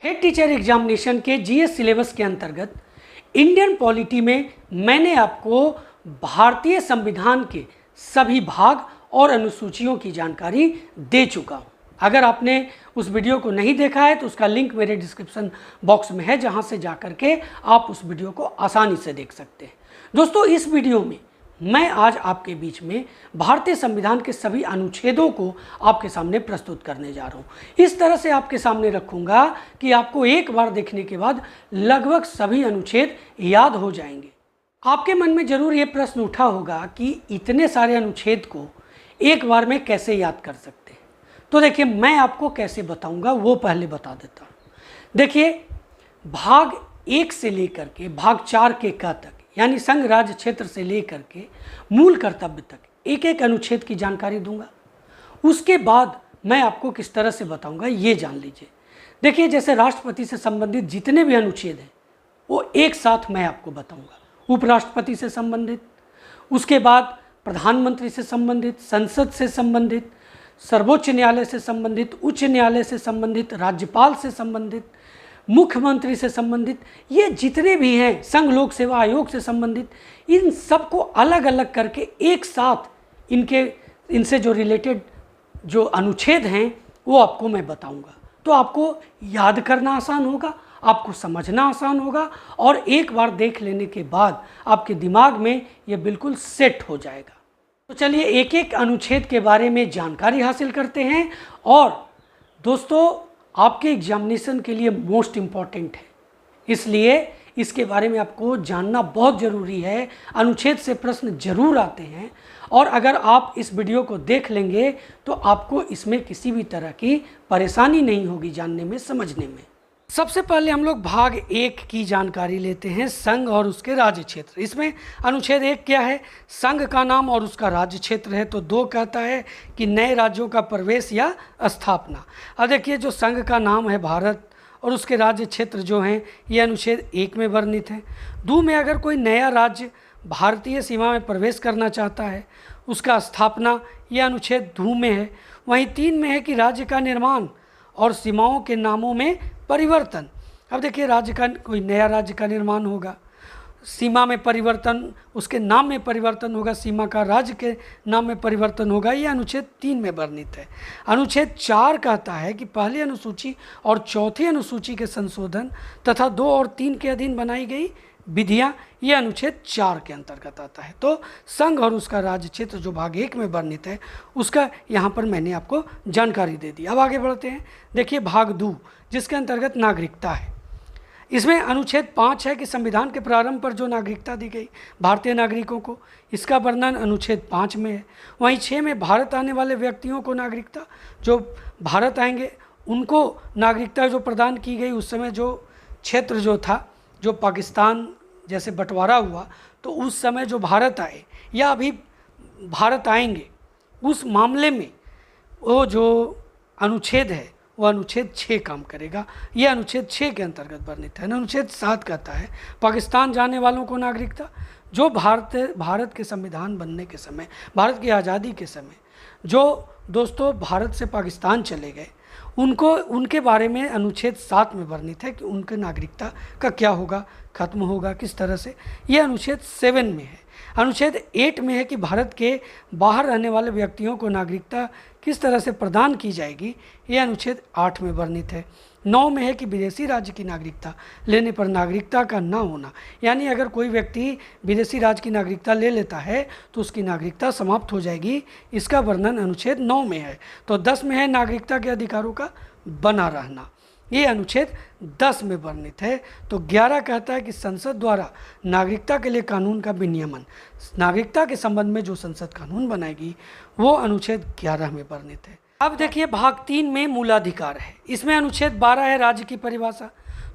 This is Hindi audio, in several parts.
हेड टीचर एग्जामिनेशन के जीएस सिलेबस के अंतर्गत इंडियन पॉलिटी में मैंने आपको भारतीय संविधान के सभी भाग और अनुसूचियों की जानकारी दे चुका हूं। अगर आपने उस वीडियो को नहीं देखा है तो उसका लिंक मेरे डिस्क्रिप्शन बॉक्स में है, जहां से जाकर के आप उस वीडियो को आसानी से देख सकते हैं। दोस्तों, इस वीडियो में मैं आज आपके बीच में भारतीय संविधान के सभी अनुच्छेदों को आपके सामने प्रस्तुत करने जा रहा हूं। इस तरह से आपके सामने रखूंगा कि आपको एक बार देखने के बाद लगभग सभी अनुच्छेद याद हो जाएंगे। आपके मन में जरूर ये प्रश्न उठा होगा कि इतने सारे अनुच्छेद को एक बार में कैसे याद कर सकते हैं। तो देखिए, मैं आपको कैसे बताऊंगा वो पहले बता देता हूँ। देखिए, भाग 1 से लेकर के भाग 4 के क तक, यानी संघ राज्य क्षेत्र से लेकर के मूल कर्तव्य तक एक एक अनुच्छेद की जानकारी दूंगा। उसके बाद मैं आपको किस तरह से बताऊंगा ये जान लीजिए। देखिए, जैसे राष्ट्रपति से संबंधित जितने भी अनुच्छेद हैं वो एक साथ मैं आपको बताऊंगा। उपराष्ट्रपति से संबंधित, उसके बाद प्रधानमंत्री से संबंधित, संसद से संबंधित, सर्वोच्च न्यायालय से संबंधित, उच्च न्यायालय से संबंधित, राज्यपाल से संबंधित, मुख्यमंत्री से संबंधित, ये जितने भी हैं, संघ लोक सेवा आयोग से संबंधित, इन सबको अलग अलग करके एक साथ इनसे जो रिलेटेड जो अनुच्छेद हैं वो आपको मैं बताऊंगा। तो आपको याद करना आसान होगा, आपको समझना आसान होगा और एक बार देख लेने के बाद आपके दिमाग में ये बिल्कुल सेट हो जाएगा। तो चलिए एक एक अनुच्छेद के बारे में जानकारी हासिल करते हैं। और दोस्तों, आपके एग्जामिनेशन के लिए मोस्ट इम्पॉर्टेंट है, इसलिए इसके बारे में आपको जानना बहुत ज़रूरी है। अनुच्छेद से प्रश्न जरूर आते हैं और अगर आप इस वीडियो को देख लेंगे तो आपको इसमें किसी भी तरह की परेशानी नहीं होगी जानने में, समझने में। सबसे पहले हम लोग भाग 1 की जानकारी लेते हैं, संघ और उसके राज्य क्षेत्र। इसमें अनुच्छेद 1 क्या है? संघ का नाम और उसका राज्य क्षेत्र है। तो 2 कहता है कि नए राज्यों का प्रवेश या स्थापना। अब देखिए, जो संघ का नाम है भारत और उसके राज्य क्षेत्र जो हैं ये अनुच्छेद 1 में वर्णित है। 2 में अगर कोई नया राज्य भारतीय सीमा में प्रवेश करना चाहता है, उसका स्थापना, यह अनुच्छेद 2 में है। वहीं 3 में है कि राज्य का निर्माण और सीमाओं के नामों में परिवर्तन। अब देखिए, राज्य का कोई नया राज्य का निर्माण होगा, सीमा में परिवर्तन, उसके नाम में परिवर्तन होगा, सीमा का राज्य के नाम में परिवर्तन होगा, ये अनुच्छेद 3 में वर्णित है। अनुच्छेद 4 कहता है कि पहली अनुसूची और चौथी अनुसूची के संशोधन तथा 2 और 3 के अधीन बनाई गई विधियाँ, ये अनुच्छेद 4 के अंतर्गत आता है। तो संघ और उसका राज्य क्षेत्र जो भाग 1 में वर्णित है उसका यहाँ पर मैंने आपको जानकारी दे दी। अब आगे बढ़ते हैं। देखिए, भाग 2 जिसके अंतर्गत नागरिकता है, इसमें अनुच्छेद 5 है कि संविधान के प्रारंभ पर जो नागरिकता दी गई भारतीय नागरिकों को, इसका वर्णन अनुच्छेद 5 में है। वहीं 6 में भारत आने वाले व्यक्तियों को नागरिकता, जो भारत आएंगे उनको नागरिकता जो प्रदान की गई, उस समय जो क्षेत्र जो था, जो पाकिस्तान जैसे बंटवारा हुआ, तो उस समय जो भारत आए या अभी भारत आएंगे, उस मामले में वो जो अनुच्छेद है वो अनुच्छेद 6 काम करेगा। ये अनुच्छेद 6 के अंतर्गत वर्णित है। अनुच्छेद 7 कहता है पाकिस्तान जाने वालों को नागरिकता, जो भारत के संविधान बनने के समय, भारत की आज़ादी के समय जो दोस्तों भारत से पाकिस्तान चले गए, उनके बारे में अनुच्छेद 7 में वर्णित है कि उनके नागरिकता का क्या होगा, खत्म होगा किस तरह से। ये अनुच्छेद 7 में है। अनुच्छेद 8 में है कि भारत के बाहर रहने वाले व्यक्तियों को नागरिकता किस तरह से प्रदान की जाएगी, ये अनुच्छेद 8 में वर्णित है। 9 में है कि विदेशी राज्य की नागरिकता लेने पर नागरिकता का ना होना, यानी अगर कोई व्यक्ति विदेशी राज्य की नागरिकता ले लेता है तो उसकी नागरिकता समाप्त हो जाएगी, इसका वर्णन अनुच्छेद 9 में है। तो 10 में है नागरिकता के अधिकारों का बना रहना, ये अनुच्छेद 10 में वर्णित है। तो 11 कहता है कि संसद द्वारा नागरिकता के लिए कानून का विनियमन, नागरिकता के संबंध में जो संसद कानून बनाएगी वो अनुच्छेद 11 में वर्णित है। अब देखिए, भाग 3 में मूलाधिकार है। इसमें अनुच्छेद 12 है राज्य की परिभाषा।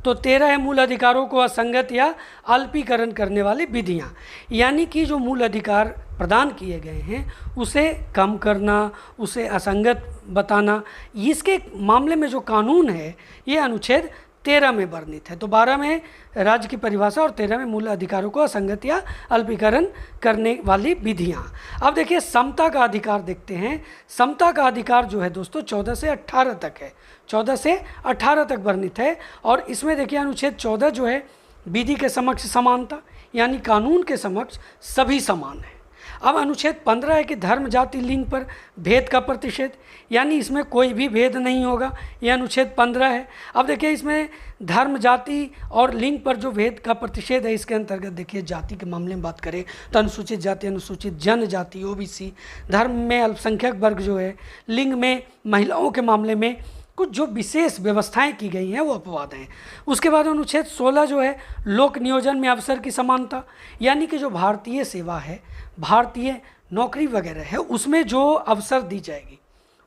तो 13 है मूल अधिकारों को असंगत या अल्पीकरण करने वाली विधियाँ, यानी कि जो मूल अधिकार प्रदान किए गए हैं उसे कम करना, उसे असंगत बताना, इसके मामले में जो कानून है ये अनुच्छेद 13 में वर्णित है। तो 12 में राज्य की परिभाषा और 13 में मूल अधिकारों को असंगत या अल्पीकरण करने वाली विधियाँ। अब देखिए, समता का अधिकार देखते हैं। समता का अधिकार जो है दोस्तों 14 से 18 तक है। 14 से 18 तक वर्णित है। और इसमें देखिए अनुच्छेद 14 जो है विधि के समक्ष समानता, यानी कानून के समक्ष सभी समान है। अब अनुच्छेद 15 है कि धर्म, जाति, लिंग पर भेद का प्रतिषेध, यानी इसमें कोई भी भेद नहीं होगा, ये अनुच्छेद 15 है। अब देखिए इसमें धर्म, जाति और लिंग पर जो भेद का प्रतिषेध है, इसके अंतर्गत देखिए जाति के मामले में बात करें तो अनुसूचित जाति, अनुसूचित जनजाति, ओबीसी, धर्म में अल्पसंख्यक वर्ग जो है, लिंग में महिलाओं के मामले में कुछ जो विशेष व्यवस्थाएं की गई हैं वो अपवाद हैं। उसके बाद अनुच्छेद 16 जो है लोक नियोजन में अवसर की समानता, यानी कि जो भारतीय सेवा है, भारतीय नौकरी वगैरह है, उसमें जो अवसर दी जाएगी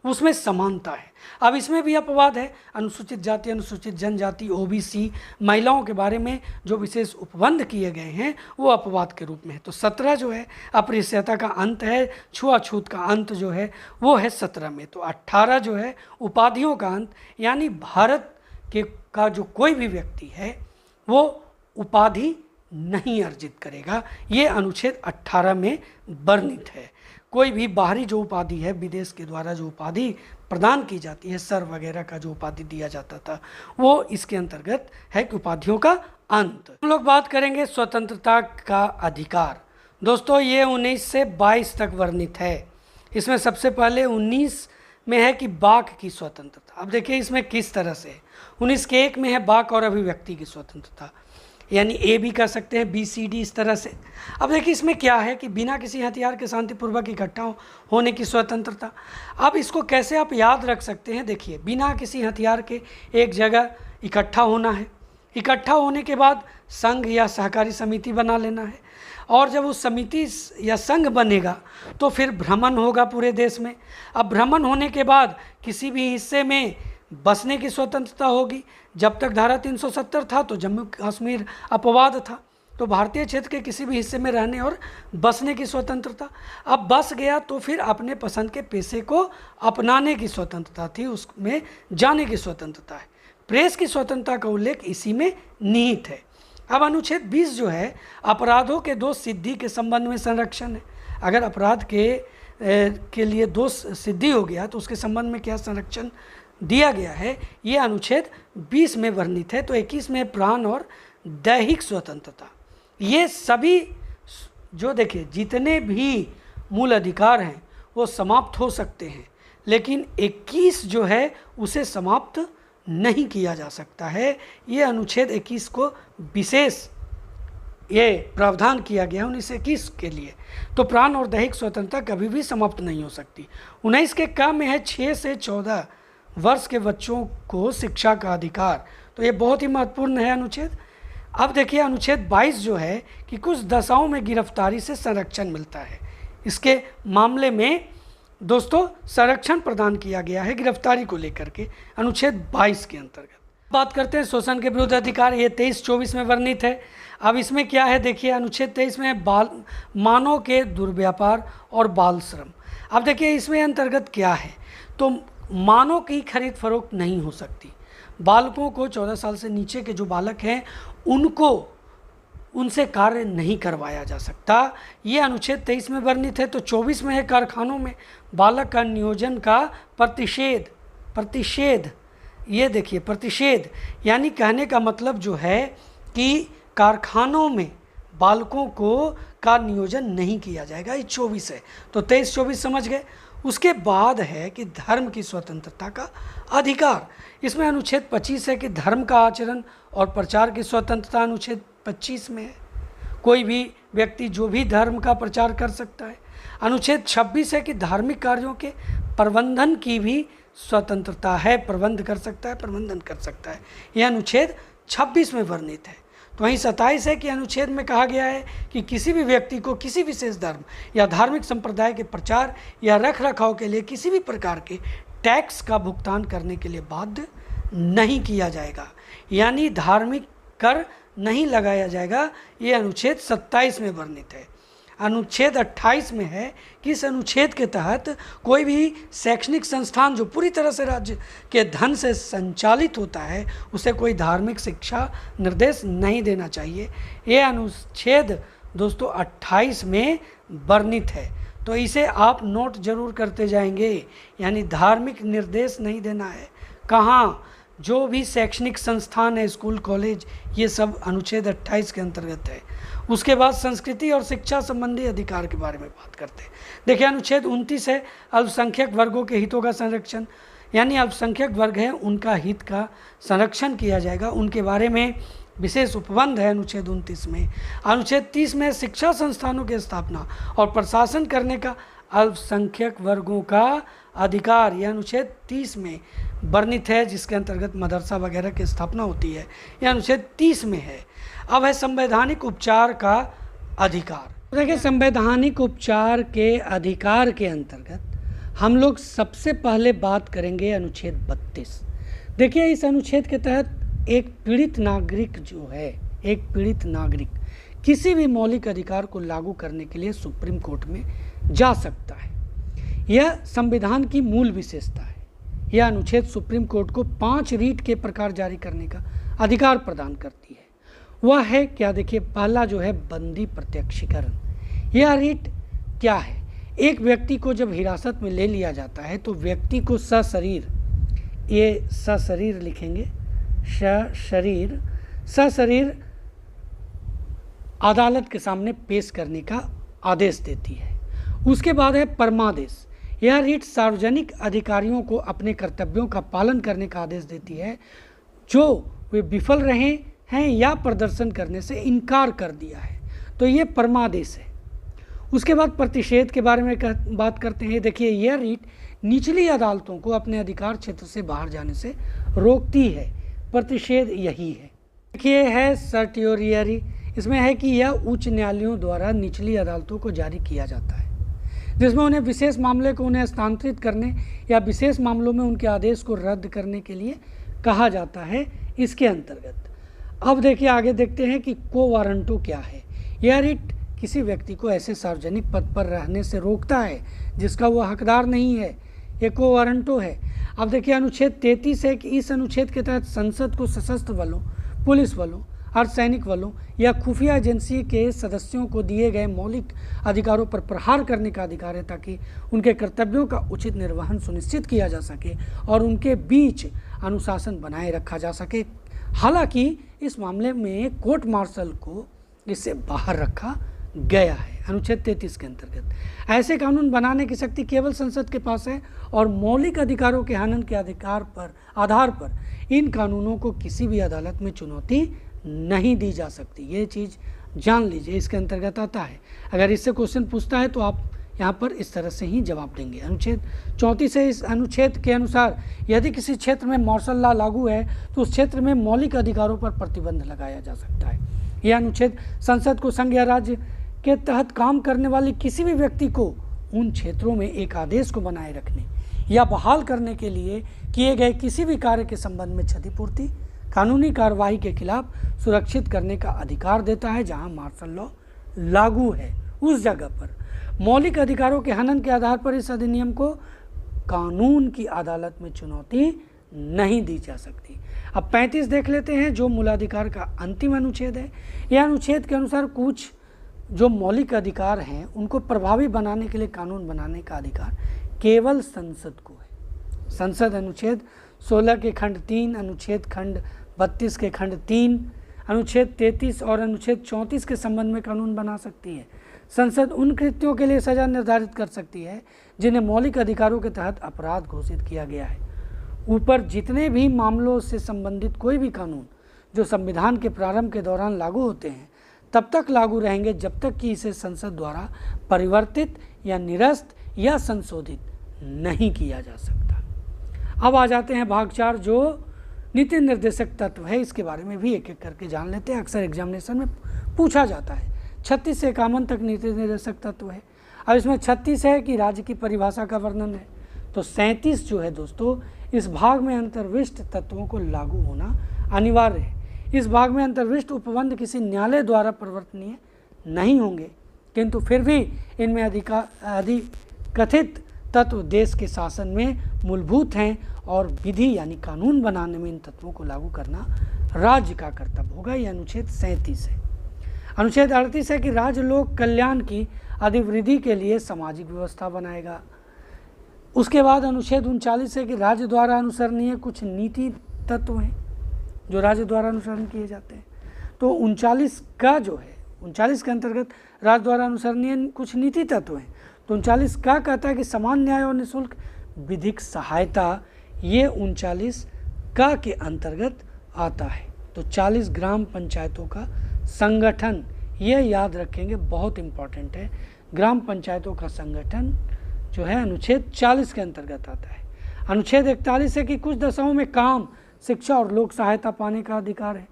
उसमें समानता है। अब इसमें भी अपवाद है, अनुसूचित जाति, अनुसूचित जनजाति, ओबीसी, महिलाओं के बारे में जो विशेष उपबंध किए गए हैं वो अपवाद के रूप में है। तो 17 जो है अस्पृश्यता का अंत है, छुआछूत का अंत जो है वो है 17 में। तो 18 जो है उपाधियों का अंत, यानी भारत के का जो कोई भी व्यक्ति है वो उपाधि नहीं अर्जित करेगा, ये अनुच्छेद 18 में वर्णित है। कोई भी बाहरी जो उपाधि है, विदेश के द्वारा जो उपाधि प्रदान की जाती है, सर वगैरह का जो उपाधि दिया जाता था, वो इसके अंतर्गत है कि उपाधियों का अंत। हम लोग बात करेंगे स्वतंत्रता का अधिकार। दोस्तों ये 19 से 22 तक वर्णित है। इसमें सबसे पहले 19 में है कि वाक की स्वतंत्रता। अब देखिए इसमें किस तरह से 19 के 1 में है वाक और अभिव्यक्ति की स्वतंत्रता, यानी ए भी कर सकते हैं, बी सी डी इस तरह से। अब देखिए इसमें क्या है कि बिना किसी हथियार के शांतिपूर्वक इकट्ठा होने की स्वतंत्रता। अब इसको कैसे आप याद रख सकते हैं, देखिए बिना किसी हथियार के एक जगह इकट्ठा होना है, इकट्ठा होने के बाद संघ या सहकारी समिति बना लेना है, और जब उस समिति या संघ बनेगा तो फिर भ्रमण होगा पूरे देश में। अब भ्रमण होने के बाद किसी भी हिस्से में बसने की स्वतंत्रता होगी। जब तक धारा 370 था तो जम्मू कश्मीर अपवाद था, तो भारतीय क्षेत्र के किसी भी हिस्से में रहने और बसने की स्वतंत्रता। अब बस गया तो फिर अपने पसंद के पेशे को अपनाने की स्वतंत्रता थी, उसमें जाने की स्वतंत्रता है। प्रेस की स्वतंत्रता का उल्लेख इसी में निहित है। अब अनुच्छेद 20 जो है अपराधों के दोष सिद्धि के संबंध में संरक्षण है। अगर अपराध के लिए दोष सिद्धि हो गया तो उसके संबंध में क्या संरक्षण दिया गया है, ये अनुच्छेद 20 में वर्णित है। तो 21 में प्राण और दैहिक स्वतंत्रता, ये सभी जो देखिए जितने भी मूल अधिकार हैं वो समाप्त हो सकते हैं, लेकिन 21 जो है उसे समाप्त नहीं किया जा सकता है। ये अनुच्छेद 21 को विशेष ये प्रावधान किया गया 1921 के लिए। तो प्राण और दैहिक स्वतंत्रता कभी भी समाप्त नहीं हो सकती। 19 के क में है 6 से 14 वर्ष के बच्चों को शिक्षा का अधिकार, तो ये बहुत ही महत्वपूर्ण है अनुच्छेद। अब देखिए अनुच्छेद 22 जो है कि कुछ दशाओं में गिरफ्तारी से संरक्षण मिलता है। इसके मामले में दोस्तों संरक्षण प्रदान किया गया है गिरफ्तारी को लेकर के अनुच्छेद 22 के अंतर्गत। बात करते हैं शोषण के विरुद्ध अधिकार, ये 23-24 में वर्णित है। अब इसमें क्या है देखिए अनुच्छेद 23 में मानव के दुर्व्यापार और बाल श्रम। अब देखिए इसमें अंतर्गत क्या है, तो मानव की खरीद फरोख्त नहीं हो सकती। बालकों को 14 साल से नीचे के जो बालक हैं उनसे कार्य नहीं करवाया जा सकता, ये अनुच्छेद 23 में वर्णित है। तो 24 में है कारखानों में बालक का नियोजन का प्रतिषेध। ये देखिए प्रतिषेध, यानी कहने का मतलब जो है कि कारखानों में बालकों का नियोजन नहीं किया जाएगा, ये 24 है। तो 23-24 समझ गए। उसके बाद है कि धर्म की स्वतंत्रता का अधिकार। इसमें अनुच्छेद 25 है कि धर्म का आचरण और प्रचार की स्वतंत्रता अनुच्छेद 25 में है। कोई भी व्यक्ति जो भी धर्म का प्रचार कर सकता है। अनुच्छेद 26 है कि धार्मिक कार्यों के प्रबंधन की भी स्वतंत्रता है, प्रबंध कर सकता है, प्रबंधन कर सकता है, यह अनुच्छेद 26 में वर्णित है। तो वहीं 27 है कि अनुच्छेद में कहा गया है कि किसी भी व्यक्ति को किसी विशेष धर्म या धार्मिक संप्रदाय के प्रचार या रख रखाव के लिए किसी भी प्रकार के टैक्स का भुगतान करने के लिए बाध्य नहीं किया जाएगा, यानी धार्मिक कर नहीं लगाया जाएगा, ये अनुच्छेद 27 में वर्णित है। अनुच्छेद 28 में है कि इस अनुच्छेद के तहत कोई भी शैक्षणिक संस्थान जो पूरी तरह से राज्य के धन से संचालित होता है उसे कोई धार्मिक शिक्षा निर्देश नहीं देना चाहिए। ये अनुच्छेद दोस्तों 28 में वर्णित है, तो इसे आप नोट जरूर करते जाएंगे, यानी धार्मिक निर्देश नहीं देना है, कहाँ, जो भी शैक्षणिक संस्थान है, स्कूल कॉलेज, ये सब अनुच्छेद 28 के अंतर्गत है। उसके बाद संस्कृति और शिक्षा संबंधी अधिकार के बारे में बात करते हैं। देखिए अनुच्छेद 29 है अल्पसंख्यक वर्गों के हितों का संरक्षण, यानी अल्पसंख्यक वर्ग है उनका हित का संरक्षण किया जाएगा, उनके बारे में विशेष उपबंध है अनुच्छेद 29 में। अनुच्छेद 30 में शिक्षा संस्थानों की स्थापना और प्रशासन करने का अल्पसंख्यक वर्गों का अधिकार, यह अनुच्छेद 30 में वर्णित है, जिसके अंतर्गत मदरसा वगैरह की स्थापना होती है, यह अनुच्छेद 30 में है। अब है संवैधानिक उपचार का अधिकार। देखिए संवैधानिक उपचार के अधिकार के अंतर्गत हम लोग सबसे पहले बात करेंगे अनुच्छेद 32। देखिए इस अनुच्छेद के तहत एक पीड़ित नागरिक जो है, एक पीड़ित नागरिक किसी भी मौलिक अधिकार को लागू करने के लिए सुप्रीम कोर्ट में जा सकता है। यह संविधान की मूल विशेषता है। यह अनुच्छेद सुप्रीम कोर्ट को 5 रीट के प्रकार जारी करने का अधिकार प्रदान करती है। वह है क्या, देखिए पहला जो है बंदी प्रत्यक्षीकरण। यह रीट क्या है, एक व्यक्ति को जब हिरासत में ले लिया जाता है तो व्यक्ति को सशरीर, ये सशरीर लिखेंगे, सशरीर अदालत के सामने पेश करने का आदेश देती है। उसके बाद है परमादेश। यह रीट सार्वजनिक अधिकारियों को अपने कर्तव्यों का पालन करने का आदेश देती है जो वे विफल रहे हैं या प्रदर्शन करने से इनकार कर दिया है, तो ये परमादेश है। उसके बाद प्रतिषेध के बारे में बात करते हैं। देखिए यह रीट निचली अदालतों को अपने अधिकार क्षेत्र से बाहर जाने से रोकती है, प्रतिषेध यही है। देखिए है सर्टियोरियरी, इसमें है कि यह उच्च न्यायालयों द्वारा निचली अदालतों को जारी किया जाता है, जिसमें उन्हें विशेष मामले को उन्हें स्थानांतरित करने या विशेष मामलों में उनके आदेश को रद्द करने के लिए कहा जाता है इसके अंतर्गत। अब देखिए आगे देखते हैं कि को वारंटो क्या है। यह रीट किसी व्यक्ति को ऐसे सार्वजनिक पद पर रहने से रोकता है जिसका वह हकदार नहीं है, ये को वारंटो है। अब देखिए अनुच्छेद 33 है कि इस अनुच्छेद के तहत संसद को सशस्त्र बलों, पुलिस बलों, अर्धसैनिक बलों या खुफिया एजेंसी के सदस्यों को दिए गए मौलिक अधिकारों पर प्रहार करने का अधिकार है, ताकि उनके कर्तव्यों का उचित निर्वहन सुनिश्चित किया जा सके और उनके बीच अनुशासन बनाए रखा जा सके। हालांकि इस मामले में कोर्ट मार्शल को इससे बाहर रखा गया है अनुच्छेद 33 के अंतर्गत। ऐसे कानून बनाने की शक्ति केवल संसद के पास है और मौलिक अधिकारों के हनन के आधार पर इन कानूनों को किसी भी अदालत में चुनौती नहीं दी जा सकती। ये चीज़ जान लीजिए, इसके अंतर्गत आता है। अगर इससे क्वेश्चन पूछता है तो आप यहाँ पर इस तरह से ही जवाब देंगे। अनुच्छेद 34 है, इस अनुच्छेद के अनुसार यदि किसी क्षेत्र में मार्शल लॉ लागू है तो उस क्षेत्र में मौलिक अधिकारों पर प्रतिबंध लगाया जा सकता है। यह अनुच्छेद संसद को संघ या राज्य के तहत काम करने वाले किसी भी व्यक्ति को उन क्षेत्रों में एक आदेश को बनाए रखने या बहाल करने के लिए किए गए किसी भी कार्य के संबंध में क्षतिपूर्ति, कानूनी कार्रवाई के खिलाफ सुरक्षित करने का अधिकार देता है। जहां मार्शल लॉ लागू है उस जगह पर मौलिक अधिकारों के हनन के आधार पर इस अधिनियम को कानून की अदालत में चुनौती नहीं दी जा सकती। अब 35 देख लेते हैं, जो मूलाधिकार का अंतिम अनुच्छेद है। यह अनुच्छेद के अनुसार कुछ जो मौलिक अधिकार हैं उनको प्रभावी बनाने के लिए कानून बनाने का अधिकार केवल संसद को है। संसद अनुच्छेद 16 के खंड 3, अनुच्छेद खंड 32 के खंड 3, अनुच्छेद 33 और अनुच्छेद 34 के संबंध में कानून बना सकती है। संसद उन कृत्यों के लिए सजा निर्धारित कर सकती है जिन्हें मौलिक अधिकारों के तहत अपराध घोषित किया गया है। ऊपर जितने भी मामलों से संबंधित कोई भी कानून जो संविधान के प्रारंभ के दौरान लागू होते हैं तब तक लागू रहेंगे जब तक कि इसे संसद द्वारा परिवर्तित या निरस्त या संशोधित नहीं किया जा सकता। अब आ जाते हैं भाग 4, जो नीति निर्देशक तत्व है। इसके बारे में भी एक एक करके जान लेते हैं, अक्सर एग्जामिनेशन में पूछा जाता है। 36 से 51 तक नीति निर्देशक तत्व है। अब इसमें 36 है कि राज्य की परिभाषा का वर्णन है, तो 37 जो है दोस्तों इस भाग में अंतर्विष्ट तत्वों को लागू होना अनिवार्य है। इस भाग में अंतर्विष्ट उपबंध किसी न्यायालय द्वारा परिवर्तनीय नहीं होंगे, किंतु फिर भी इनमें अधिकथित तत्व देश के शासन में मूलभूत हैं और विधि यानी कानून बनाने में इन तत्वों को लागू करना राज्य का कर्तव्य होगा। यह अनुच्छेद 37 है। अनुच्छेद 38 है कि राज्य लोक कल्याण की अभिवृद्धि के लिए सामाजिक व्यवस्था बनाएगा। उसके बाद अनुच्छेद 39 है कि राज्य द्वारा अनुसरणीय कुछ नीति तत्व हैं जो राज्य द्वारा अनुसरण किए जाते हैं। तो 39 का जो है 39 के अंतर्गत राज्य द्वारा अनुसरणीय कुछ नीति तत्व हैं। तो 39 का कहता है कि समान न्याय और निःशुल्क विधिक सहायता, ये 39 का के अंतर्गत आता है। तो 40 ग्राम पंचायतों का संगठन, ये याद रखेंगे, बहुत इम्पॉर्टेंट है। ग्राम पंचायतों का संगठन जो है अनुच्छेद 40 के अंतर्गत आता है। अनुच्छेद 41 है कि कुछ दशाओं में काम, शिक्षा और लोक सहायता पाने का अधिकार है।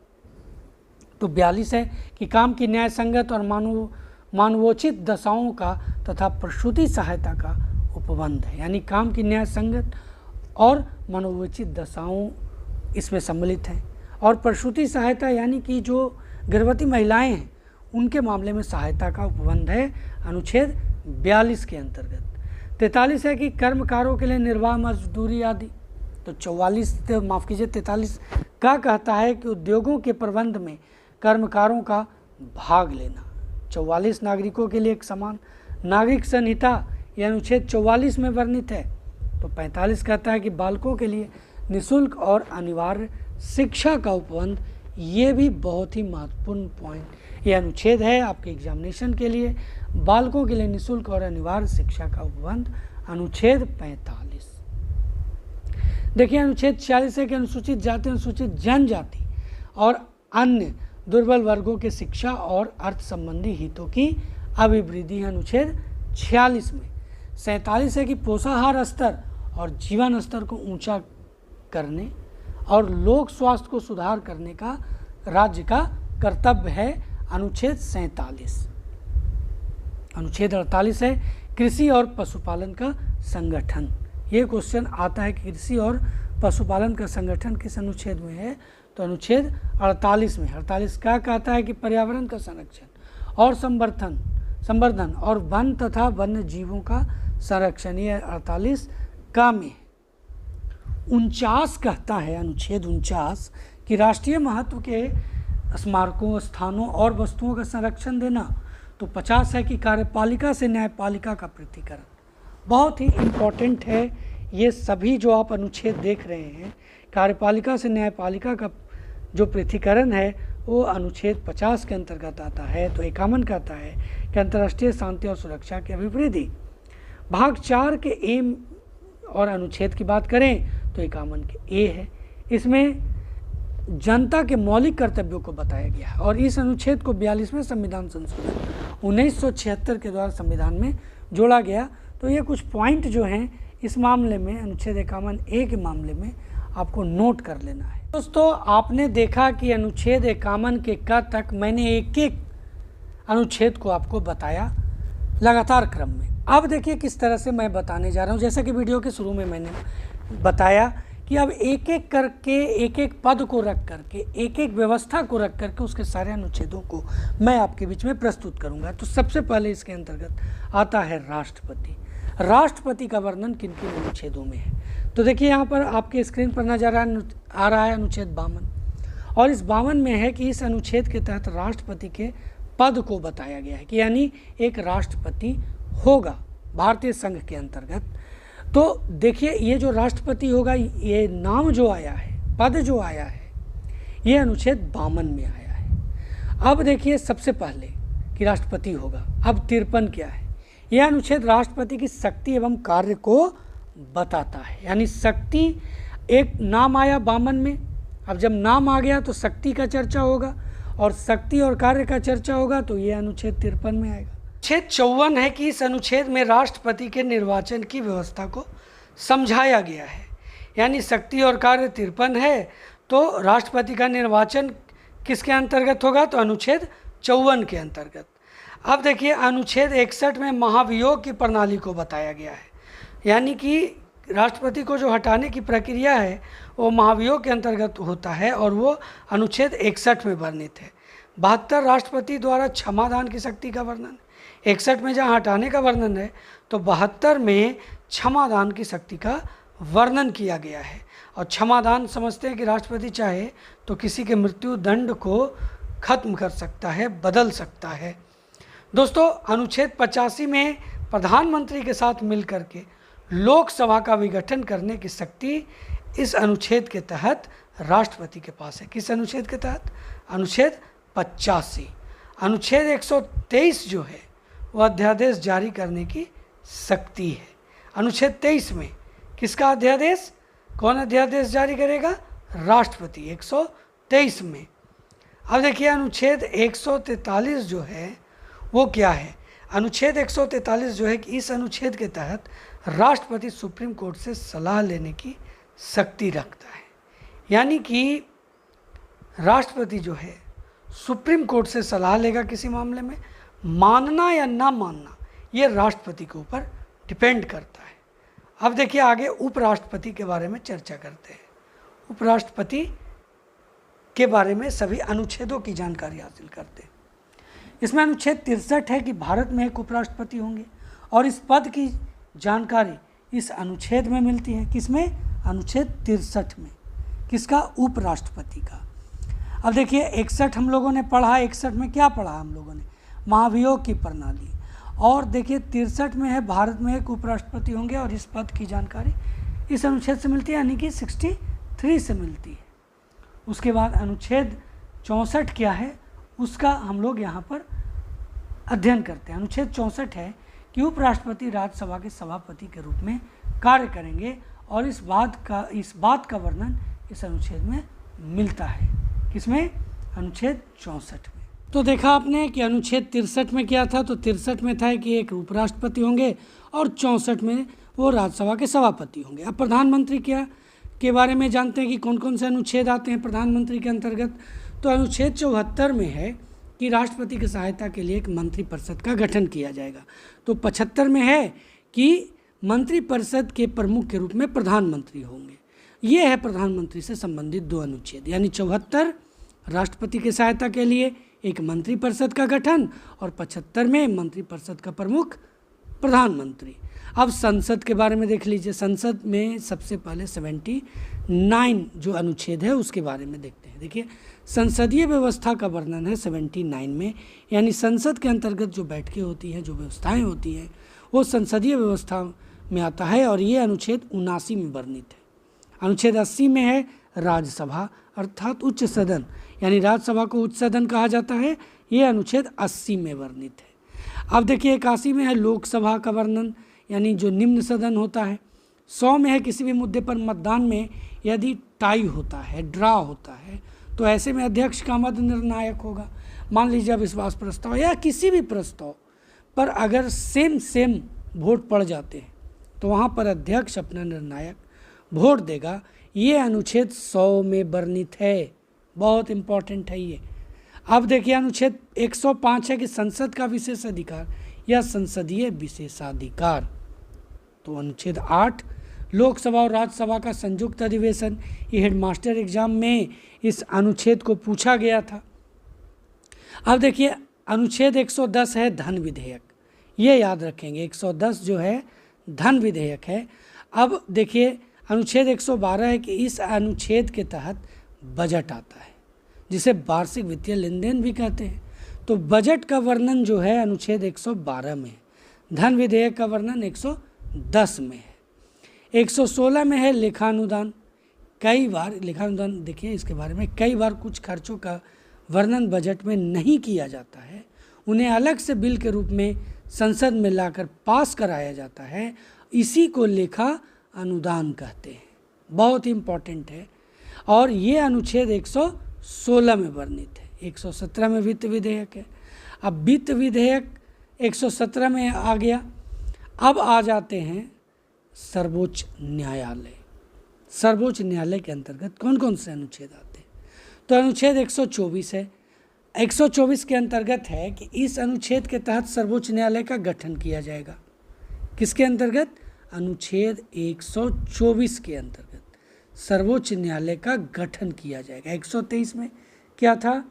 तो 42 है कि काम की न्याय संगत और मानवोचित दशाओं का तथा प्रसूति सहायता का उपबंध है, यानी काम की न्याय संगत और मानवोचित दशाओं इसमें सम्मिलित हैं। और प्रसूति सहायता यानी कि जो गर्भवती महिलाएं हैं उनके मामले में सहायता का उपबंध है अनुच्छेद 42 के अंतर्गत। 43 है कि कर्मकारों के लिए निर्वाह मजदूरी आदि। तो 43 का कहता है कि उद्योगों के प्रबंध में कर्मकारों का भाग लेना। 44 नागरिकों के लिए एक समान नागरिक संहिता, यह अनुच्छेद 44 में वर्णित है। तो 45 कहता है कि बालकों के लिए निःशुल्क और अनिवार्य शिक्षा का उपबंध, ये भी बहुत ही महत्वपूर्ण पॉइंट, यह अनुच्छेद है आपके एग्जामिनेशन के लिए। बालकों के लिए निःशुल्क और अनिवार्य शिक्षा का उपबंध अनुच्छेद 45। देखिए अनुच्छेद 46 है कि अनुसूचित जाति, अनुसूचित जनजाति और अन्य दुर्बल वर्गों के शिक्षा और अर्थ संबंधी हितों की अभिवृद्धि है अनुच्छेद 46 में। 47 है कि पोषाहार स्तर और जीवन स्तर को ऊंचा करने और लोक स्वास्थ्य को सुधार करने का राज्य का कर्तव्य है अनुच्छेद 47। अनुच्छेद 48 है कृषि और पशुपालन का संगठन। ये क्वेश्चन आता है कि कृषि और पशुपालन का संगठन किस अनुच्छेद में है, तो अनुच्छेद 48 में। 48 क्या कहता है कि पर्यावरण का संरक्षण और संवर्धन और वन तथा वन्य जीवों का संरक्षण, ये 48 का में। 49 कहता है अनुच्छेद 49 कि राष्ट्रीय महत्व के स्मारकों, स्थानों और वस्तुओं का संरक्षण देना। तो 50 है कि कार्यपालिका से न्यायपालिका का पृथक्करण, बहुत ही इम्पॉर्टेंट है। ये सभी जो आप अनुच्छेद देख रहे हैं, कार्यपालिका से न्यायपालिका का जो पृथक्करण है वो अनुच्छेद 50 के अंतर्गत आता है। तो 51 कहता है कि अंतर्राष्ट्रीय शांति और सुरक्षा की अभिवृद्धि। भाग 4 के ए और अनुच्छेद की बात करें तो 51 के ए है, इसमें जनता के मौलिक कर्तव्यों को बताया गया है। और इस अनुच्छेद को 42वें संविधान संशोधन 1976 के द्वारा संविधान में जोड़ा गया। तो ये कुछ पॉइंट जो हैं इस मामले में अनुच्छेद 51 ए के मामले में आपको नोट कर लेना है। दोस्तों आपने देखा कि अनुच्छेद 51 के क तक मैंने एक एक अनुच्छेद को आपको बताया लगातार क्रम में। अब देखिए किस तरह से मैं बताने जा रहा हूँ। जैसा कि वीडियो के शुरू में मैंने बताया कि अब एक एक करके एक एक पद को रख करके एक एक व्यवस्था को रख करके उसके सारे अनुच्छेदों को मैं आपके बीच में प्रस्तुत करूंगा। तो सबसे पहले इसके अंतर्गत आता है राष्ट्रपति। राष्ट्रपति का वर्णन किन किन अनुच्छेदों में है, तो देखिए यहाँ पर आपके स्क्रीन पर नजर आ रहा है अनुच्छेद 52। और इस 52 में है कि इस अनुच्छेद के तहत राष्ट्रपति के पद को बताया गया है कि यानी एक राष्ट्रपति होगा भारतीय संघ के अंतर्गत। तो देखिए ये जो राष्ट्रपति होगा, ये नाम जो आया है, पद जो आया है, ये अनुच्छेद 52 में आया है। अब देखिए सबसे पहले कि राष्ट्रपति होगा। अब 53 क्या है, यह अनुच्छेद राष्ट्रपति की शक्ति एवं कार्य को बताता है। यानी शक्ति एक नाम आया 52 में, अब जब नाम आ गया तो शक्ति का चर्चा होगा और शक्ति और कार्य का चर्चा होगा, तो ये अनुच्छेद 53 में आएगा। अनुच्छेद 54 है कि इस अनुच्छेद में राष्ट्रपति के निर्वाचन की व्यवस्था को समझाया गया है। यानी शक्ति और कार्य 53 है, तो राष्ट्रपति का निर्वाचन किसके अंतर्गत होगा, तो अनुच्छेद 54 के अंतर्गत। अब देखिए अनुच्छेद 61 में महाभियोग की प्रणाली को बताया गया है। यानी कि राष्ट्रपति को जो हटाने की प्रक्रिया है वो महाभियोग के अंतर्गत होता है और वो अनुच्छेद 61 में वर्णित है। 72 राष्ट्रपति द्वारा क्षमादान की शक्ति का वर्णन, 61 में जहाँ हटाने का वर्णन है तो 72 में क्षमादान की शक्ति का वर्णन किया गया है। और क्षमादान समझते हैं कि राष्ट्रपति चाहे तो किसी के मृत्यु दंड को खत्म कर सकता है, बदल सकता है। दोस्तों अनुच्छेद 85 में प्रधानमंत्री के साथ मिलकर के लोकसभा का विघटन करने की शक्ति इस अनुच्छेद के तहत राष्ट्रपति के पास है। किस अनुच्छेद के तहत? अनुच्छेद 85। अनुच्छेद 123 जो है वह अध्यादेश जारी करने की शक्ति है। अनुच्छेद 23 में किसका अध्यादेश, कौन अध्यादेश जारी करेगा? राष्ट्रपति। 123 में अब देखिए अनुच्छेद 143 जो है वो क्या है? अनुच्छेद 143 जो है कि इस अनुच्छेद के तहत राष्ट्रपति सुप्रीम कोर्ट से सलाह लेने की शक्ति रखता है। यानी कि राष्ट्रपति जो है सुप्रीम कोर्ट से सलाह लेगा किसी मामले में, मानना या ना मानना ये राष्ट्रपति के ऊपर डिपेंड करता है। अब देखिए आगे उपराष्ट्रपति के बारे में चर्चा करते हैं। उपराष्ट्रपति के बारे में सभी अनुच्छेदों की जानकारी हासिल करते हैं। इसमें अनुच्छेद 63 है कि भारत में एक उपराष्ट्रपति होंगे और इस पद की जानकारी इस अनुच्छेद में मिलती है। किसमें? अनुच्छेद 63 में। किसका? उपराष्ट्रपति का। अब देखिए 61 हम लोगों ने पढ़ा, 61 में क्या पढ़ा हम लोगों ने? महाभियोग की प्रणाली। और देखिए 63 में है भारत में एक उपराष्ट्रपति होंगे और इस पद की जानकारी इस अनुच्छेद से मिलती है, यानी कि 63 से मिलती है। उसके बाद अनुच्छेद 64 क्या है उसका हम लोग यहाँ पर अध्ययन करते हैं। अनुच्छेद 64 है कि उपराष्ट्रपति राज्यसभा के सभापति के रूप में कार्य करेंगे और इस बात का वर्णन इस अनुच्छेद में मिलता है। किसमें? अनुच्छेद 64 में। तो देखा आपने कि अनुच्छेद 63 में क्या था, तो 63 में था कि एक उपराष्ट्रपति होंगे और 64 में वो राज्यसभा के सभापति होंगे। अब प्रधानमंत्री क्या के बारे में जानते हैं कि कौन कौन से अनुच्छेद आते हैं प्रधानमंत्री के अंतर्गत। तो अनुच्छेद 74 में है कि राष्ट्रपति की सहायता के लिए एक मंत्रिपरिषद का गठन किया जाएगा। तो 75 में है कि मंत्रिपरिषद के प्रमुख के रूप में प्रधानमंत्री होंगे। ये है प्रधानमंत्री से संबंधित दो अनुच्छेद, यानी 74 राष्ट्रपति की सहायता के लिए एक मंत्रिपरिषद का गठन और 75 में मंत्रिपरिषद का प्रमुख प्रधानमंत्री। अब संसद के बारे में देख लीजिए। संसद में सबसे पहले 79 जो अनुच्छेद है उसके बारे में देखते हैं। देखिए संसदीय व्यवस्था का वर्णन है 79 में, यानी संसद के अंतर्गत जो बैठकें होती हैं, जो व्यवस्थाएं होती हैं, वो संसदीय व्यवस्था में आता है और ये अनुच्छेद 79 में वर्णित है। अनुच्छेद 80 में है राज्यसभा अर्थात उच्च सदन, यानी राज्यसभा को उच्च सदन कहा जाता है। ये अनुच्छेद 80 में वर्णित है। अब देखिए 81 में है लोकसभा का वर्णन, यानी जो निम्न सदन होता है। 100 में है किसी भी मुद्दे पर मतदान में यदि टाई होता है, ड्रा होता है, तो ऐसे में अध्यक्ष का मत निर्णायक होगा। मान लीजिए अविश्वास प्रस्ताव या किसी भी प्रस्ताव पर अगर सेम वोट पड़ जाते हैं तो वहाँ पर अध्यक्ष अपना निर्णायक वोट देगा। ये अनुच्छेद 100 में वर्णित है, बहुत इम्पॉर्टेंट है ये। अब देखिए अनुच्छेद 105 है कि संसद का विशेष अधिकार या संसदीय विशेषाधिकार। तो अनुच्छेद 8 लोकसभा और राज्यसभा का संयुक्त अधिवेशन, ये हेडमास्टर एग्जाम में इस अनुच्छेद को पूछा गया था। अब देखिए अनुच्छेद 110 है धन विधेयक, ये याद रखेंगे। 110 जो है धन विधेयक है। अब देखिए अनुच्छेद 112 है कि इस अनुच्छेद के तहत बजट आता है, जिसे वार्षिक वित्तीय लेन देन भी कहते हैं। तो बजट का वर्णन जो है अनुच्छेद 112 में है, धन विधेयक का वर्णन 110 में है। 116 में है लेखानुदान। कई बार लेखानुदान देखिए इसके बारे में कई बार कुछ खर्चों का वर्णन बजट में नहीं किया जाता है, उन्हें अलग से बिल के रूप में संसद में लाकर पास कराया जाता है। इसी को लेखा अनुदान कहते हैं, बहुत इम्पॉर्टेंट है। और ये अनुच्छेद 116 में वर्णित है। 117 में वित्त विधेयक है। अब वित्त विधेयक 117 में आ गया। अब आ जाते हैं सर्वोच्च न्यायालय। सर्वोच्च न्यायालय के अंतर्गत कौन कौन से अनुच्छेद आते हैं? तो अनुच्छेद 124 है। 124 के अंतर्गत है कि इस अनुच्छेद के तहत सर्वोच्च न्यायालय का गठन किया जाएगा। किसके अंतर्गत? अनुच्छेद 124 के अंतर्गत सर्वोच्च न्यायालय का गठन किया जाएगा। 123 में क्या था?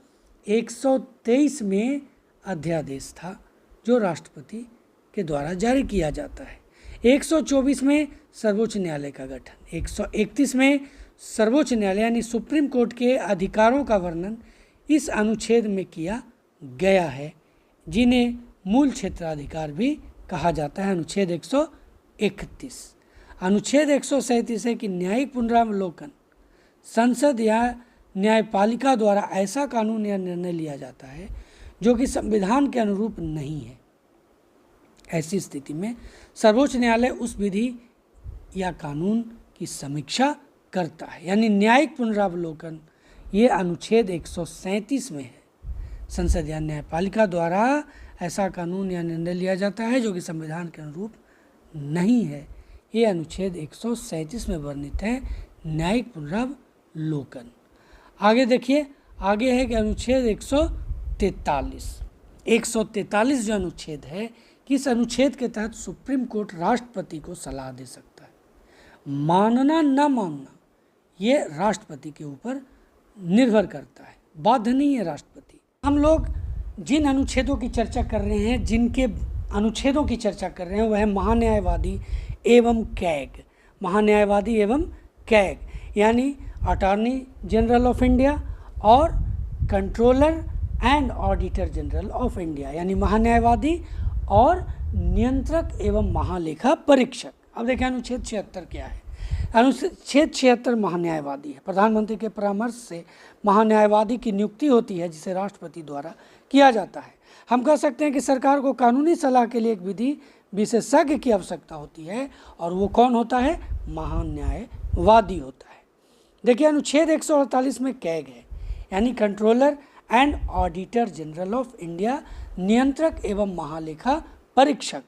123 में अध्यादेश था जो राष्ट्रपति के द्वारा जारी किया जाता है। 124 में सर्वोच्च न्यायालय का गठन। 131 में सर्वोच्च न्यायालय यानी सुप्रीम कोर्ट के अधिकारों का वर्णन इस अनुच्छेद में किया गया है, जिन्हें मूल क्षेत्राधिकार भी कहा जाता है। अनुच्छेद 131। अनुच्छेद 137 है कि न्यायिक पुनरावलोकन संसद या न्यायपालिका द्वारा ऐसा कानून या निर्णय लिया जाता है जो कि संविधान के अनुरूप नहीं है। ऐसी स्थिति में सर्वोच्च न्यायालय उस विधि या कानून की समीक्षा करता है। यानी न्यायिक पुनरावलोकन ये अनुच्छेद 137 में है। संसद या न्यायपालिका द्वारा ऐसा कानून या निर्णय लिया जाता है जो कि संविधान के अनुरूप नहीं है। ये अनुच्छेद 137 में वर्णित है न्यायिक पुनरावलोकन। आगे देखिए, आगे है कि अनुच्छेद 143 जो अनुच्छेद है कि इस अनुच्छेद के तहत सुप्रीम कोर्ट राष्ट्रपति को सलाह दे सकता है। मानना न मानना ये राष्ट्रपति के ऊपर निर्भर करता है, बाध्य नहीं है राष्ट्रपति। हम लोग जिन अनुच्छेदों की चर्चा कर रहे हैं, जिनके अनुच्छेदों की चर्चा कर रहे हैं, वह है महान्यायवादी एवं कैग। महान्यायवादी एवं कैग यानी अटॉर्नी जनरल ऑफ इंडिया और controller and auditor general of India, यानी महान्यायवादी और नियंत्रक एवं महालेखा परीक्षक। अब देखें अनुच्छेद 76 क्या है। अनुच्छेद 76 महान्यायवादी है। प्रधानमंत्री के परामर्श से महान्यायवादी की नियुक्ति होती है जिसे राष्ट्रपति द्वारा किया जाता है। हम कह सकते हैं कि सरकार को कानूनी सलाह के लिए एक विधि विशेषज्ञ की आवश्यकता होती है और वो कौन होता है? महान्यायवादी होता है। देखिए अनुच्छेद 148 में कैग है, यानी controller and auditor general of India, नियंत्रक एवं महालेखा परीक्षक।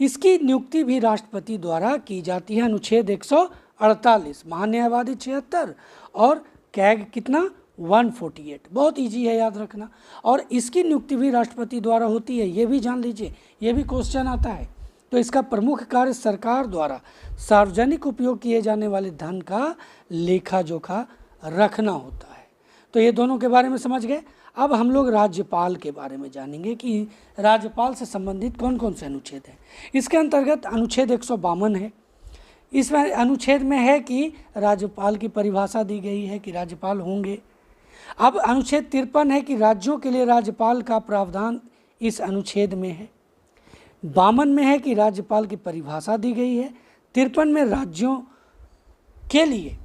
इसकी नियुक्ति भी राष्ट्रपति द्वारा की जाती है। अनुच्छेद 148, महान्यायवादी 76 और कैग कितना 148। बहुत इजी है याद रखना। और इसकी नियुक्ति भी राष्ट्रपति द्वारा होती है, ये भी जान लीजिए, ये भी क्वेश्चन आता है। तो इसका प्रमुख कार्य सरकार द्वारा सार्वजनिक उपयोग किए जाने वाले धन का लेखा जोखा रखना होता है। तो ये दोनों के बारे में समझ गए। अब हम लोग राज्यपाल के बारे में जानेंगे कि राज्यपाल से संबंधित कौन कौन से अनुच्छेद हैं। इसके अंतर्गत अनुच्छेद 152 है। इसमें अनुच्छेद में है कि राज्यपाल की परिभाषा दी गई है कि राज्यपाल होंगे। अब अनुच्छेद 53 है कि राज्यों के लिए राज्यपाल का प्रावधान इस अनुच्छेद में है। 52 में है कि राज्यपाल की परिभाषा दी गई है। 53 में राज्यों के लिए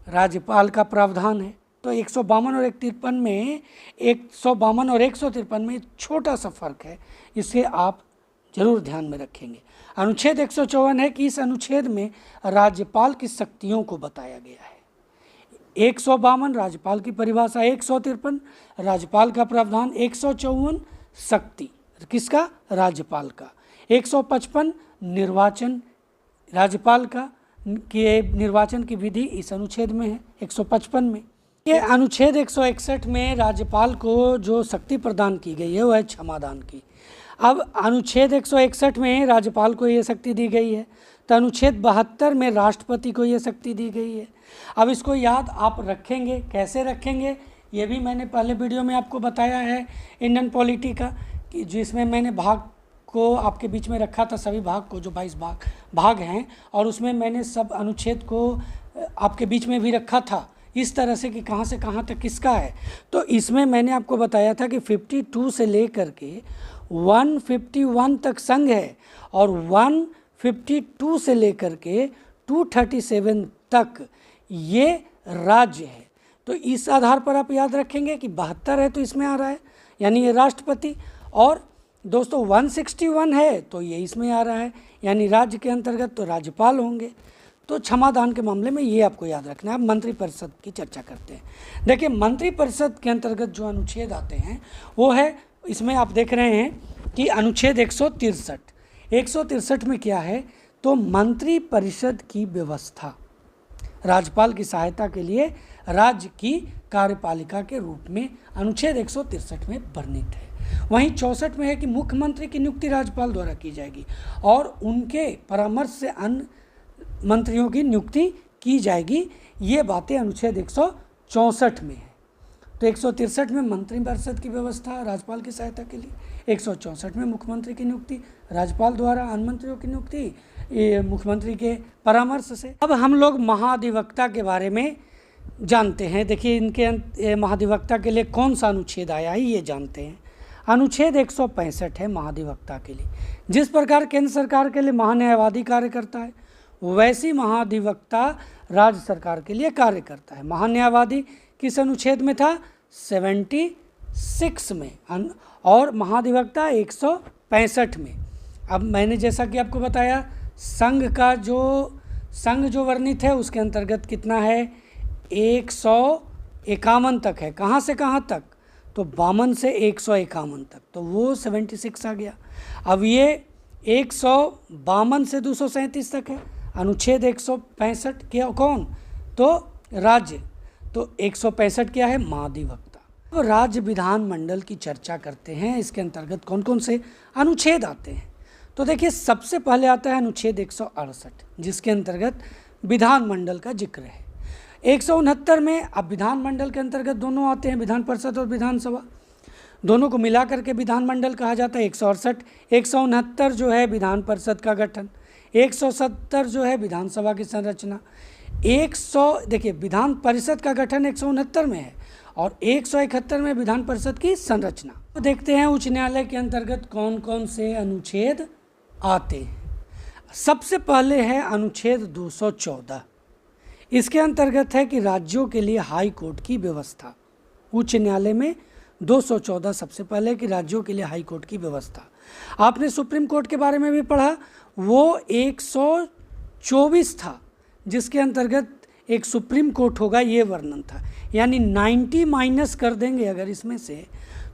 राज्यपाल का प्रावधान है। तो 152 और 153 में 152 और 153 में छोटा सा फर्क है, इसे आप जरूर ध्यान में रखेंगे। अनुच्छेद 154 है कि इस अनुच्छेद में राज्यपाल की शक्तियों को बताया गया है। 152 राज्यपाल की परिभाषा, 153 राज्यपाल का प्रावधान, 154 शक्ति किसका? राज्यपाल का। 155 निर्वाचन राज्यपाल का कि निर्वाचन की विधि इस अनुच्छेद में है 155 में। ये अनुच्छेद 161 में राज्यपाल को जो शक्ति प्रदान की गई है वह है क्षमादान की। अब अनुच्छेद 161 में राज्यपाल को ये शक्ति दी गई है, तो अनुच्छेद 72 में राष्ट्रपति को ये शक्ति दी गई है। अब इसको याद आप रखेंगे, कैसे रखेंगे ये भी मैंने पहले वीडियो में आपको बताया है इंडियन पॉलिटी का, कि जिसमें मैंने भाग को आपके बीच में रखा था, सभी भाग को, जो 22 भाग हैं, और उसमें मैंने सब अनुच्छेद को आपके बीच में भी रखा था इस तरह से कि कहाँ से कहाँ तक किसका है। तो इसमें मैंने आपको बताया था कि 52 से लेकर के 151 तक संघ है और 152 से लेकर के 237 तक ये राज्य है। तो इस आधार पर आप याद रखेंगे कि 72 है तो इसमें आ रहा है, यानी ये राष्ट्रपति, और दोस्तों 161 है तो ये इसमें आ रहा है, यानी राज्य के अंतर्गत तो राज्यपाल होंगे। तो क्षमादान के मामले में ये आपको याद रखना है। अब मंत्रिपरिषद की चर्चा करते हैं। देखिए मंत्रिपरिषद के अंतर्गत जो अनुच्छेद आते हैं वो है, इसमें आप देख रहे हैं कि अनुच्छेद 163 में क्या है, तो मंत्रिपरिषद की व्यवस्था राज्यपाल की सहायता के लिए राज्य की कार्यपालिका के रूप में अनुच्छेद 163 में वर्णित है। वहीं 64 में है कि मुख्यमंत्री की नियुक्ति राज्यपाल द्वारा की जाएगी और उनके परामर्श से अन्य मंत्रियों की नियुक्ति की जाएगी। ये बातें अनुच्छेद 164 में है। तो 163 में मंत्रिपरिषद की व्यवस्था राज्यपाल की सहायता के लिए, 164 में मुख्यमंत्री की नियुक्ति राज्यपाल द्वारा, अन्य मंत्रियों की नियुक्ति मुख्यमंत्री के परामर्श से। अब हम लोग महाधिवक्ता के बारे में जानते हैं। देखिए इनके महाधिवक्ता के लिए कौन सा अनुच्छेद आया है ये जानते हैं। अनुच्छेद 165 है महाधिवक्ता के लिए। जिस प्रकार केंद्र सरकार के लिए महान्यायवादी कार्य करता है वैसी महाधिवक्ता राज्य सरकार के लिए कार्य करता है। महान्यायवादी किस अनुच्छेद में था? 76 में, और महाधिवक्ता 165 में। अब मैंने जैसा कि आपको बताया, संघ जो वर्णित है उसके अंतर्गत कितना है? 151 तक है। कहाँ से कहाँ तक? तो 52 से 151 तक, तो वो 76 आ गया। अब ये 152 से 237 तक है। अनुच्छेद 165 क्या? कौन? तो राज्य। तो 165 क्या है? महाधिवक्ता। तो राज्य विधानमंडल की चर्चा करते हैं, इसके अंतर्गत कौन कौन से अनुच्छेद आते हैं? तो देखिए, सबसे पहले आता है अनुच्छेद 168, जिसके अंतर्गत विधानमंडल का जिक्र है। 169 में, अब विधानमंडल के अंतर्गत दोनों आते हैं, विधान परिषद और विधानसभा, दोनों को मिलाकर के विधानमंडल कहा जाता है। 168, 169 जो है विधान परिषद का गठन, 170 जो है विधानसभा की संरचना। देखिए, विधान परिषद का गठन 169 में है और 171 में विधान परिषद की संरचना। तो देखते हैं उच्च न्यायालय के अंतर्गत कौन कौन से अनुच्छेद आते हैं। सबसे पहले है अनुच्छेद 214। इसके अंतर्गत है कि राज्यों के लिए हाई कोर्ट की व्यवस्था। उच्च न्यायालय में 214 सबसे पहले कि राज्यों के लिए हाई कोर्ट की व्यवस्था। आपने सुप्रीम कोर्ट के बारे में भी पढ़ा, वो 124 था, जिसके अंतर्गत एक सुप्रीम कोर्ट होगा, ये वर्णन था। यानी 90 माइनस कर देंगे अगर इसमें से,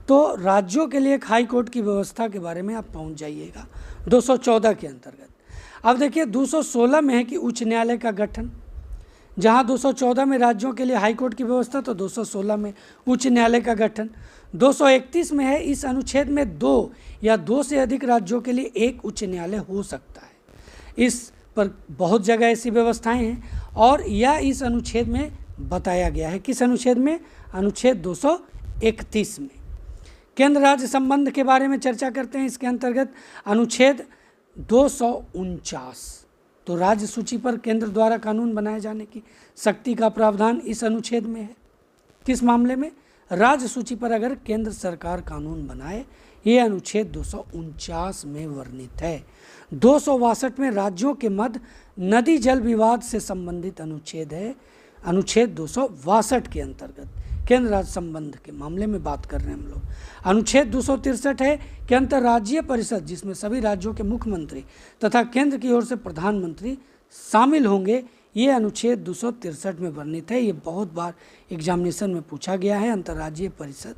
तो राज्यों के लिए एक हाई कोर्ट की व्यवस्था के बारे में आप पहुंच जाइएगा 214 के अंतर्गत। अब देखिए 216 में है कि उच्च न्यायालय का गठन, जहां 214 में राज्यों के लिए हाई कोर्ट की व्यवस्था, तो 216 में उच्च न्यायालय का गठन। 231 में है इस अनुच्छेद में 2 या 2 से अधिक राज्यों के लिए एक उच्च न्यायालय हो सकता है। इस पर बहुत जगह ऐसी व्यवस्थाएं हैं और यह इस अनुच्छेद में बताया गया है। किस अनुच्छेद में? अनुच्छेद 231 में। केंद्र राज्य संबंध के बारे में चर्चा करते हैं। इसके अंतर्गत अनुच्छेद 249, तो राज्य सूची पर केंद्र द्वारा कानून बनाए जाने की शक्ति का प्रावधान इस अनुच्छेद में है। किस मामले में? राज्य सूची पर अगर केंद्र सरकार कानून बनाए, ये अनुच्छेद 249 में वर्णित है। 262 में राज्यों के मध्य नदी जल विवाद से संबंधित अनुच्छेद है। अनुच्छेद 262 के अंतर्गत केंद्र राज्य संबंध के मामले में बात कर रहे हैं हम लोग। अनुच्छेद 263 है कि अंतर्राज्यीय परिषद, जिसमें सभी राज्यों के मुख्यमंत्री तथा केंद्र की ओर से प्रधानमंत्री शामिल होंगे, ये अनुच्छेद 263 में वर्णित है। ये बहुत बार एग्जामिनेशन में पूछा गया है। अंतर्राज्यीय परिषद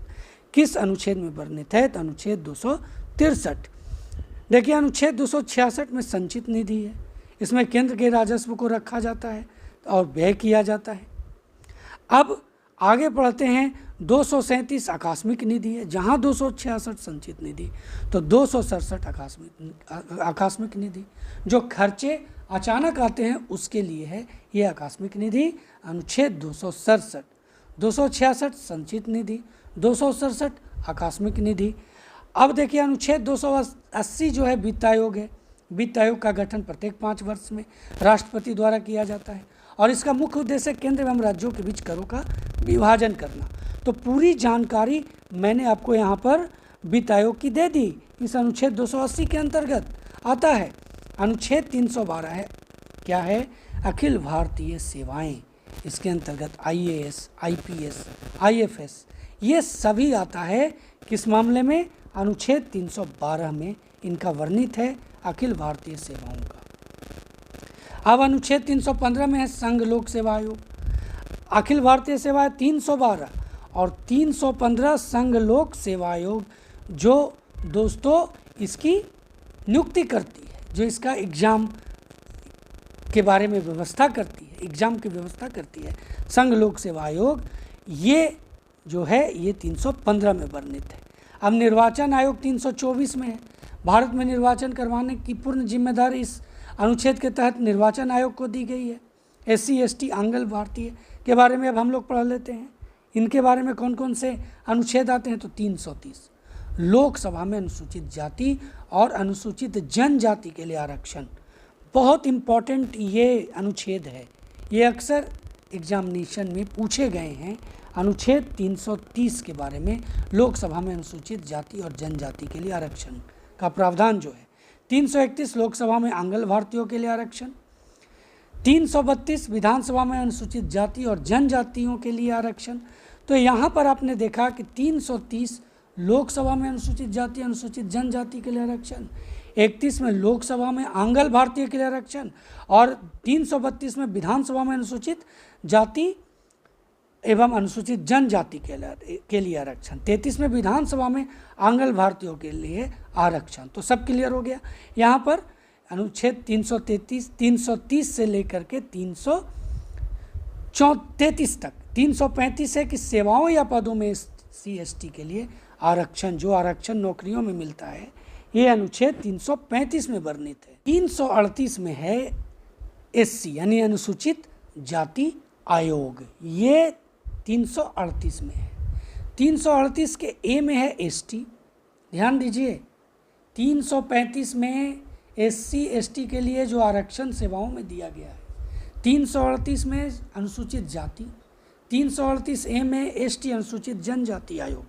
किस अनुच्छेद में वर्णित है? तो अनुच्छेद 263। देखिए, अनुच्छेद 266 में संचित निधि है। इसमें केंद्र के राजस्व को रखा जाता है और व्यय किया जाता है। अब आगे बढ़ते हैं, 237 आकस्मिक निधि है, जहां 266 संचित निधि, तो 267 आकस्मिक निधि, जो खर्चे अचानक आते हैं उसके लिए है ये आकस्मिक निधि। अनुच्छेद 267, 266 संचित निधि, 267 आकस्मिक निधि। अब देखिए, अनुच्छेद 280 जो है वित्त आयोग है। वित्त आयोग का गठन प्रत्येक 5 वर्ष में राष्ट्रपति द्वारा किया जाता है और इसका मुख्य उद्देश्य केंद्र एवं राज्यों के बीच करों का विभाजन करना। तो पूरी जानकारी मैंने आपको यहाँ पर वित्त आयोग की दे दी। इस अनुच्छेद 280 के अंतर्गत आता है। अनुच्छेद 312 है, क्या है? अखिल भारतीय सेवाएं। इसके अंतर्गत IAS, IPS, IFS ये सभी आता है। किस मामले में? अनुच्छेद 312 में इनका वर्णित है अखिल भारतीय सेवाओं का। अब अनुच्छेद 315 में है संघ लोक सेवा आयोग। अखिल भारतीय सेवाएं 312 और 315 संघ लोक सेवा आयोग, जो दोस्तों इसकी नियुक्ति करती है, जो इसका एग्ज़ाम के बारे में व्यवस्था करती है, एग्ज़ाम की व्यवस्था करती है। संघ लोक सेवा आयोग ये जो है ये 315 में वर्णित है। अब निर्वाचन आयोग 324 में है। भारत में निर्वाचन करवाने की पूर्ण जिम्मेदारी इस अनुच्छेद के तहत निर्वाचन आयोग को दी गई है। SC ST आंग्ल भारतीय के बारे में अब हम लोग पढ़ लेते हैं। इनके बारे में कौन कौन से अनुच्छेद आते हैं? तो 330 लोकसभा में अनुसूचित जाति और अनुसूचित जनजाति के लिए आरक्षण। बहुत इम्पॉर्टेंट ये अनुच्छेद है, ये अक्सर एग्जामिनेशन में पूछे गए हैं। अनुच्छेद 330 के बारे में लोकसभा में अनुसूचित जाति और जनजाति के लिए आरक्षण का प्रावधान जो है। 331 लोकसभा में आंग्ल भारतीयों के लिए आरक्षण। 332 विधानसभा में अनुसूचित जाति और जनजातियों के लिए आरक्षण। तो यहाँ पर आपने देखा कि 330 लोकसभा में अनुसूचित जाति अनुसूचित जनजाति के लिए आरक्षण, 31 में लोकसभा में आंग्ल भारतीय के लिए आरक्षण और 332 में विधानसभा में अनुसूचित जाति एवं अनुसूचित जनजाति के लिए आरक्षण, 33 में विधानसभा में आंग्ल भारतीयों के लिए आरक्षण। तो सब क्लियर हो गया। यहाँ पर अनुच्छेद 330 से लेकर के 333 तक 335 है कि सेवाओं या पदों में SC/ST के लिए आरक्षण, जो आरक्षण नौकरियों में मिलता है, ये अनुच्छेद 335 में वर्णित है। 338 में है SC यानी अनुसूचित जाति आयोग, ये 338 में है। 338 के A में है ST, ध्यान दीजिए। 335 में SC/ST के लिए जो आरक्षण सेवाओं में दिया गया है, 338 में अनुसूचित जाति, 338 A में ST अनुसूचित जनजाति आयोग।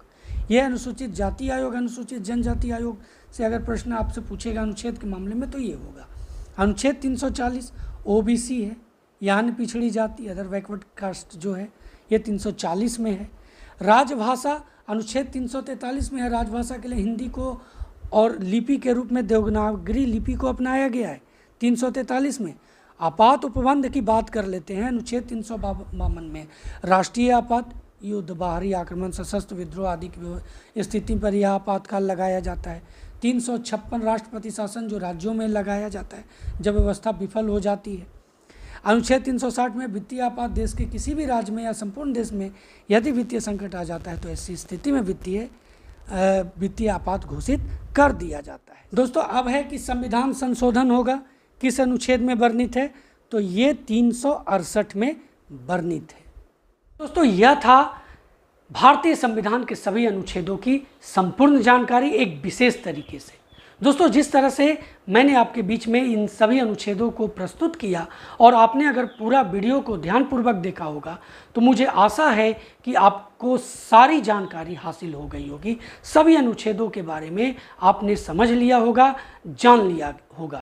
यह अनुसूचित जाति आयोग अनुसूचित जनजाति आयोग से अगर प्रश्न आपसे पूछेगा अनुच्छेद के मामले में तो ये होगा। अनुच्छेद 340 OBC है, यानी पिछड़ी जाति, अदर बैकवर्ड कास्ट जो है, ये 340 में है। राजभाषा अनुच्छेद 343 में है, राजभाषा के लिए हिंदी को और लिपि के रूप में देवनागरी लिपि को अपनाया गया है 343 में। आपात उपबंध की बात कर लेते हैं, अनुच्छेद 352 में राष्ट्रीय आपात, युद्ध, बाहरी आक्रमण, सशस्त्र विद्रोह आदि की स्थिति पर यह आपातकाल लगाया जाता है। 356 राष्ट्रपति शासन, जो राज्यों में लगाया जाता है जब व्यवस्था विफल हो जाती है। अनुच्छेद 360 में वित्तीय आपात, देश के किसी भी राज्य में या संपूर्ण देश में यदि वित्तीय संकट आ जाता है तो ऐसी स्थिति में वित्तीय आपात घोषित कर दिया जाता है। दोस्तों, अब है कि संविधान संशोधन होगा, किस अनुच्छेद में वर्णित है, तो ये 368 में वर्णित है। दोस्तों, यह था भारतीय संविधान के सभी अनुच्छेदों की संपूर्ण जानकारी एक विशेष तरीके से। दोस्तों, जिस तरह से मैंने आपके बीच में इन सभी अनुच्छेदों को प्रस्तुत किया और आपने अगर पूरा वीडियो को ध्यानपूर्वक देखा होगा तो मुझे आशा है कि आपको सारी जानकारी हासिल हो गई होगी। सभी अनुच्छेदों के बारे में आपने समझ लिया होगा, जान लिया होगा।